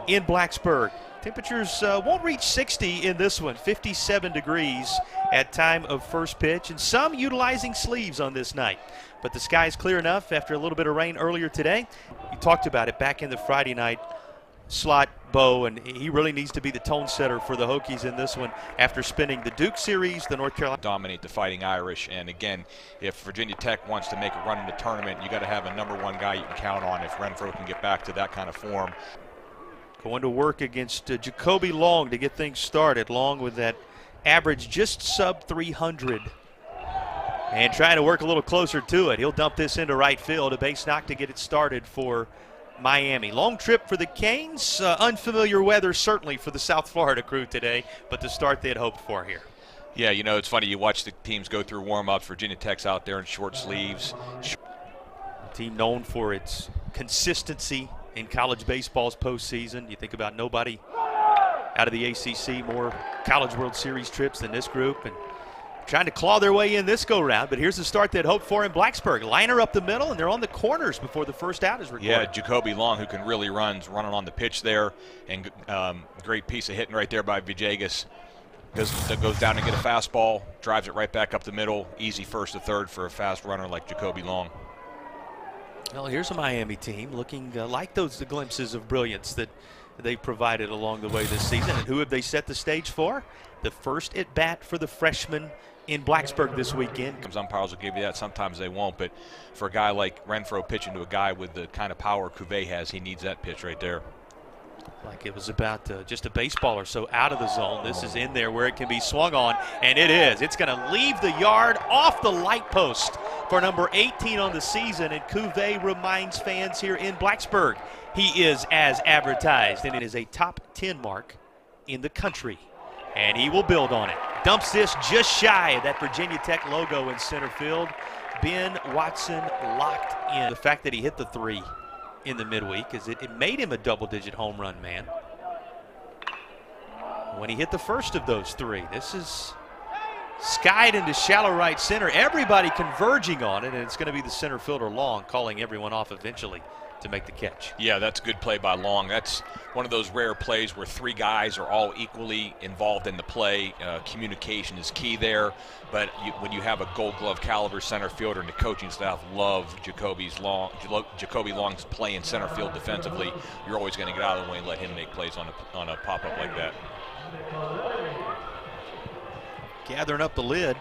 in Blacksburg. Temperatures won't reach 60 in this one, 57 degrees at time of first pitch, and some utilizing sleeves on this night. But the sky's clear enough after a little bit of rain earlier today. You talked about it back in the Friday night slot, Bo, and he really needs to be the tone setter for the Hokies in this one after spending the Duke series, the North Carolina. Dominate the Fighting Irish, and again, if Virginia Tech wants to make a run in the tournament, you got to have a #1 guy you can count on if Renfro can get back to that kind of form. Going to work against Jacoby Long to get things started. Long with that average just sub 300. And trying to work a little closer to it. He'll dump this into right field. A base knock to get it started for Miami. Long trip for the Canes. Unfamiliar weather certainly for the South Florida crew today, but the start they had hoped for here. Yeah, you know, it's funny. You watch the teams go through warm-ups. Virginia Tech's out there in short sleeves. A team known for its consistency in college baseball's postseason. You think about nobody out of the ACC more College World Series trips than this group, and trying to claw their way in this go-round. But here's the start they'd hoped for in Blacksburg. Liner up the middle, and they're on the corners before the first out is recorded. Yeah, Jacoby Long, who can really running on the pitch there, and great piece of hitting right there by Villegas. Goes down and get a fastball, drives it right back up the middle. Easy first to third for a fast runner like Jacoby Long. Well, here's a Miami team looking like those glimpses of brilliance that they provided along the way this season. And who have they set the stage for? The first at bat for the freshman in Blacksburg this weekend. Some umpires will give you that. Sometimes they won't. But for a guy like Renfro pitching to a guy with the kind of power Cuvée has, he needs that pitch right there. Like it was about just a baseball or so out of the zone. This is in there where it can be swung on, and it is. It's going to leave the yard off the light post for number 18 on the season, and Cuvée reminds fans here in Blacksburg he is as advertised, and it is a top 10 mark in the country, and he will build on it. Dumps this just shy of that Virginia Tech logo in center field. Ben Watson locked in. The fact that he hit the 3 in the midweek is it made him a double-digit home run man when he hit the first of those 3. This is skied into shallow right center. Everybody converging on it, and it's going to be the center fielder Long calling everyone off eventually to make the catch. Yeah, that's a good play by Long. That's one of those rare plays where 3 guys are all equally involved in the play. Communication is key there, but when you have a Gold Glove caliber center fielder, and the coaching staff love Jacoby Long's play in center field defensively, you're always going to get out of the way and let him make plays on a pop-up like that. Gathering up the lid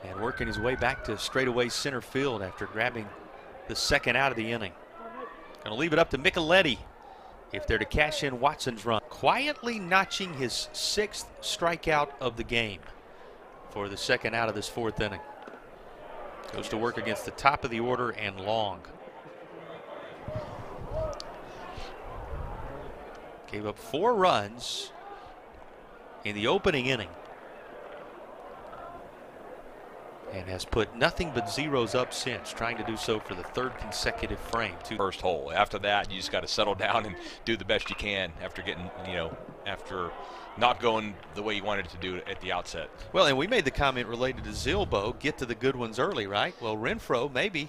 and working his way back to straightaway center field after grabbing the second out of the inning. Going to leave it up to Micheletti if they're to cash in Watson's run. Quietly notching his 6th strikeout of the game for the second out of this 4th inning. Goes to work against the top of the order and Long. Gave up 4 runs in the opening inning, and has put nothing but zeros up since, trying to do so for the 3rd consecutive frame. First hole. After that, you just got to settle down and do the best you can after getting, after not going the way you wanted to do it at the outset. Well, and we made the comment related to Zilbo, get to the good ones early, right? Well, Renfro maybe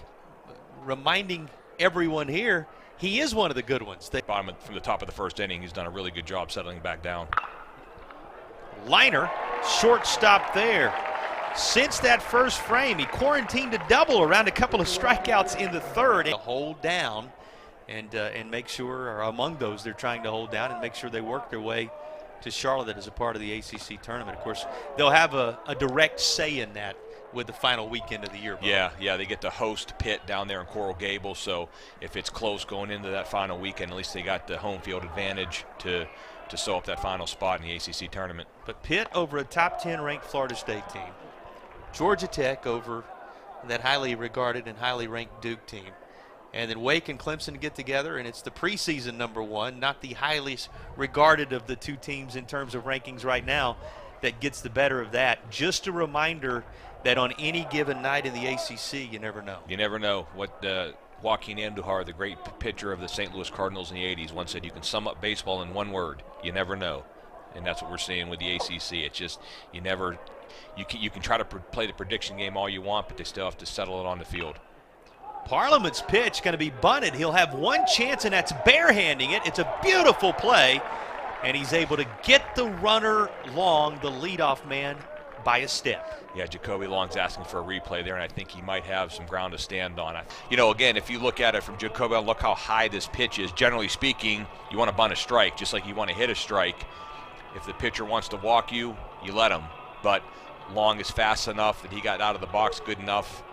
reminding everyone here he is one of the good ones. From the top of the 1st inning, he's done a really good job settling back down. Liner, shortstop there. Since that first frame, he quarantined a double around a couple of strikeouts in the 3rd. To hold down and make sure, or among those they're trying to hold down and make sure they work their way to Charlotte as a part of the ACC tournament. Of course, they'll have a direct say in that with the final weekend of the year. Yeah, they get to host Pitt down there in Coral Gables, so if it's close going into that final weekend, at least they got the home field advantage to sew up that final spot in the ACC tournament. But Pitt over a top 10 ranked Florida State team. Georgia Tech over that highly regarded and highly ranked Duke team. And then Wake and Clemson get together, and it's the preseason #1, not the highly regarded of the 2 teams in terms of rankings right now, that gets the better of that. Just a reminder that on any given night in the ACC, you never know. You never know. What Joaquin Andujar, the great pitcher of the St. Louis Cardinals in the 80s, once said, you can sum up baseball in 1 word: you never know. And that's what we're seeing with the ACC. It's just you can try to play the prediction game all you want, but they still have to settle it on the field. Parliament's pitch going to be bunted. He'll have one chance, and that's barehanding it. It's a beautiful play, and he's able to get the runner Long, the leadoff man, by a step. Yeah, Jacoby Long's asking for a replay there, and I think he might have some ground to stand on. You know, again, if you look at it from Jacoby, look how high this pitch is. Generally speaking, you want to bunt a strike, just like you want to hit a strike. If the pitcher wants to walk you, you let him. But Long is fast enough that he got out of the box good enough.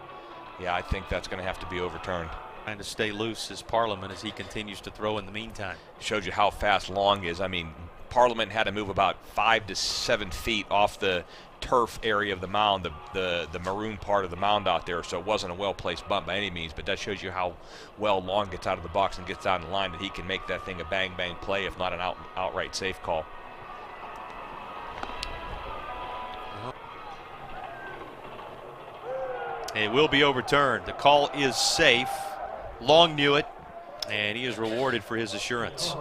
Yeah, I think that's going to have to be overturned. Trying to stay loose as Parliament as he continues to throw in the meantime. Shows you how fast Long is. I mean, Parliament had to move about 5 to 7 feet off the turf area of the mound, the maroon part of the mound out there, so it wasn't a well-placed bunt by any means, but that shows you how well Long gets out of the box and gets down the line, that he can make that thing a bang-bang play, if not an outright safe call. It will be overturned. The call is safe. Long knew it, and he is rewarded for his assurance.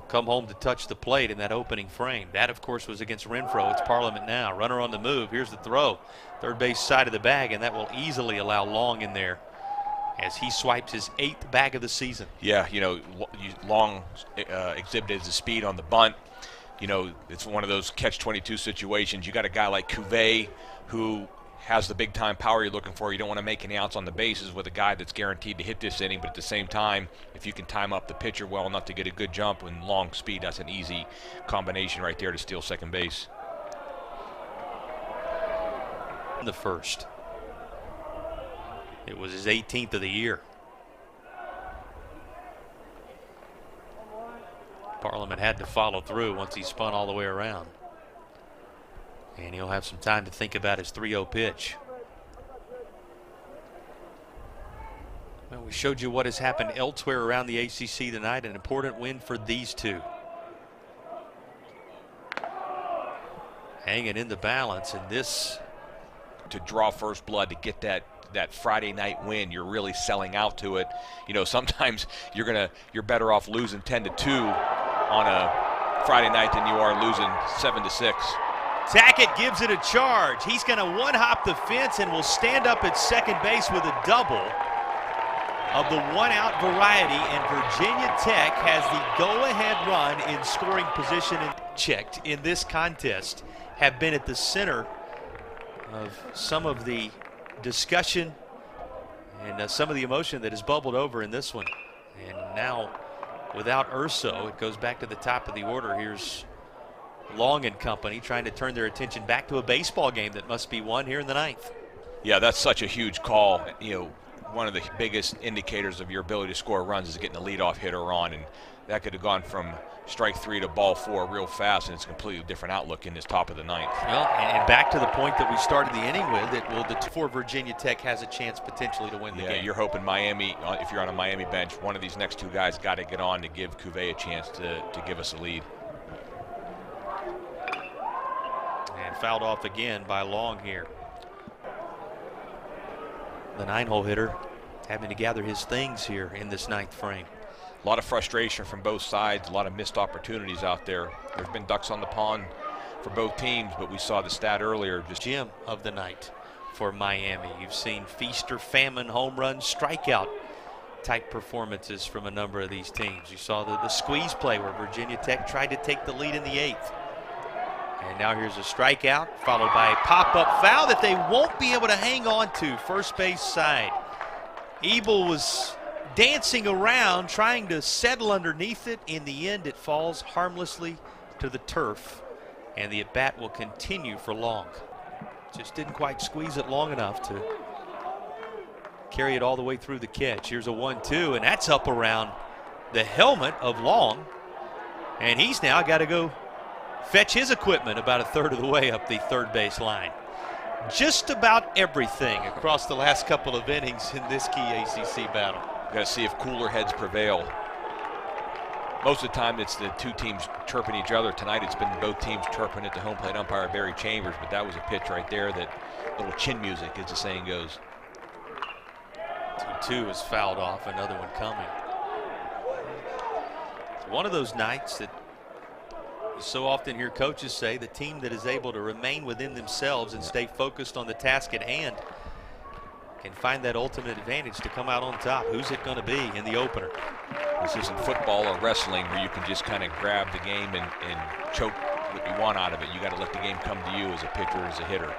Come home to touch the plate in that opening frame. That, of course, was against Renfroe. It's Parliament now. Runner on the move. Here's the throw. Third base side of the bag, and that will easily allow Long in there as he swipes his 8th bag of the season. Yeah, you know, Long exhibited his speed on the bunt. You know, it's one of those catch-22 situations. You got a guy like Cuvée who has the big-time power you're looking for. You don't want to make any outs on the bases with a guy that's guaranteed to hit this inning, but at the same time, if you can time up the pitcher well enough to get a good jump and Long speed, that's an easy combination right there to steal second base. The first. It was his 18th of the year. Parliament had to follow through once he spun all the way around. And he'll have some time to think about his 3-0 pitch. Well, we showed you what has happened elsewhere around the ACC tonight. An important win for these two. Hanging in the balance, and this to draw first blood, to get that Friday night win, you're really selling out to it. You know, sometimes you're better off losing 10-2 on a Friday night than you are losing 7-6. Tackett gives it a charge. He's going to one-hop the fence and will stand up at second base with a double of the one-out variety, and Virginia Tech has the go-ahead run in scoring position. And checked in this contest have been at the center of some of the discussion and some of the emotion that has bubbled over in this one. And now, without Urso, it goes back to the top of the order. Here's Long and company trying to turn their attention back to a baseball game that must be won here in the 9th. Yeah, that's such a huge call. You know, one of the biggest indicators of your ability to score runs is getting a leadoff hitter on, and that could have gone from strike 3 to ball 4 real fast, and it's a completely different outlook in this top of the 9th. Well, and back to the point that we started the inning with, it will for Virginia Tech has a chance potentially to win the game. Yeah, you're hoping Miami, if you're on a Miami bench, one of these next two guys got to get on to give Cuvée a chance to give us a lead. And fouled off again by Long here. The 9-hole hitter having to gather his things here in this 9th frame. A lot of frustration from both sides, a lot of missed opportunities out there. There's been ducks on the pond for both teams, but we saw the stat earlier. Just gem of the night for Miami. You've seen feast or famine, home run, strikeout type performances from a number of these teams. You saw the squeeze play where Virginia Tech tried to take the lead in the 8th. And now here's a strikeout followed by a pop-up foul that they won't be able to hang on to. First base side. Ebel was dancing around trying to settle underneath it. In the end, it falls harmlessly to the turf, and the at-bat will continue for Long. Just didn't quite squeeze it long enough to carry it all the way through the catch. Here's a 1-2, and that's up around the helmet of Long, and he's now got to go fetch his equipment about a third of the way up the third base line. Just about everything across the last couple of innings in this key ACC battle. Got to see if cooler heads prevail. Most of the time it's the two teams chirping each other. Tonight it's been both teams chirping at the home plate umpire, Barry Chambers, but that was a pitch right there, that little chin music, as the saying goes. 2-2 is fouled off, another one coming. It's one of those nights that you so often hear coaches say, the team that is able to remain within themselves and stay focused on the task at hand can find that ultimate advantage to come out on top. Who's it going to be in the opener? This isn't football or wrestling where you can just kind of grab the game and choke what you want out of it. You got to let the game come to you as a pitcher, as a hitter.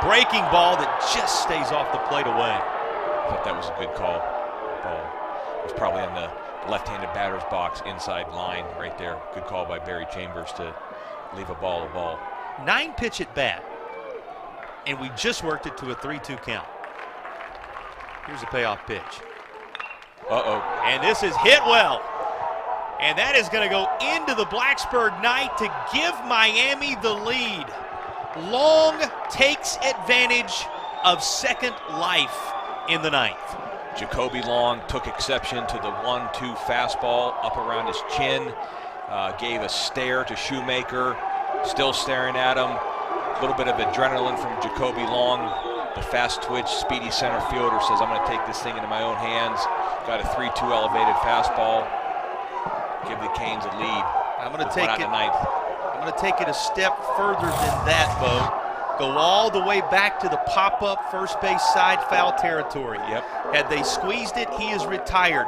Breaking ball that just stays off the plate away. I thought that was a good call. Ball was probably in the left-handed batter's box, inside line right there. Good call by Barry Chambers to leave a ball. 9-pitch at bat, and we just worked it to a 3-2 count. Here's a payoff pitch. And this is hit well. And that is going to go into the Blacksburg night to give Miami the lead. Long takes advantage of second life in the ninth. Jacoby Long took exception to the 1-2 fastball up around his chin. Gave a stare to Shoemaker, still staring at him. A little bit of adrenaline from Jacoby Long. The fast twitch, speedy center fielder says, I'm going to take this thing into my own hands. Got a 3-2 elevated fastball. Give the Canes a lead. I'm going to take it a step further than that, Bo. Go all the way back to the pop-up first base side foul territory. Yep. Had they squeezed it, he is retired.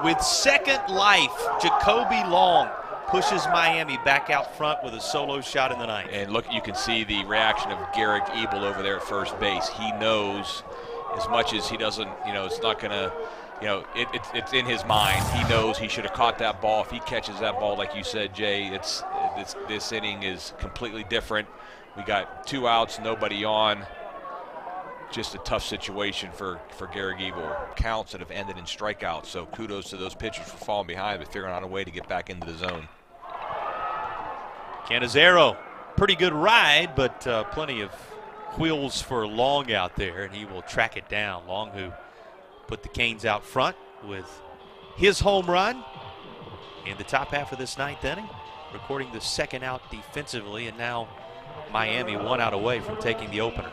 With second life, Jacoby Long pushes Miami back out front with a solo shot in the ninth. And look, you can see the reaction of Garrick Ebel over there at first base. He knows, as much as he doesn't, it's not going to, it's in his mind. He knows he should have caught that ball. If he catches that ball, like you said, Jay, this inning is completely different. We got 2 outs, nobody on. Just a tough situation for Garrick Ebel. Counts that have ended in strikeouts. So kudos to those pitchers for falling behind, but figuring out a way to get back into the zone. Canizero, pretty good ride, but plenty of wheels for Long out there, and he will track it down. Long, who put the Canes out front with his home run in the top half of this ninth inning, recording the second out defensively, and now Miami 1 out away from taking the opener.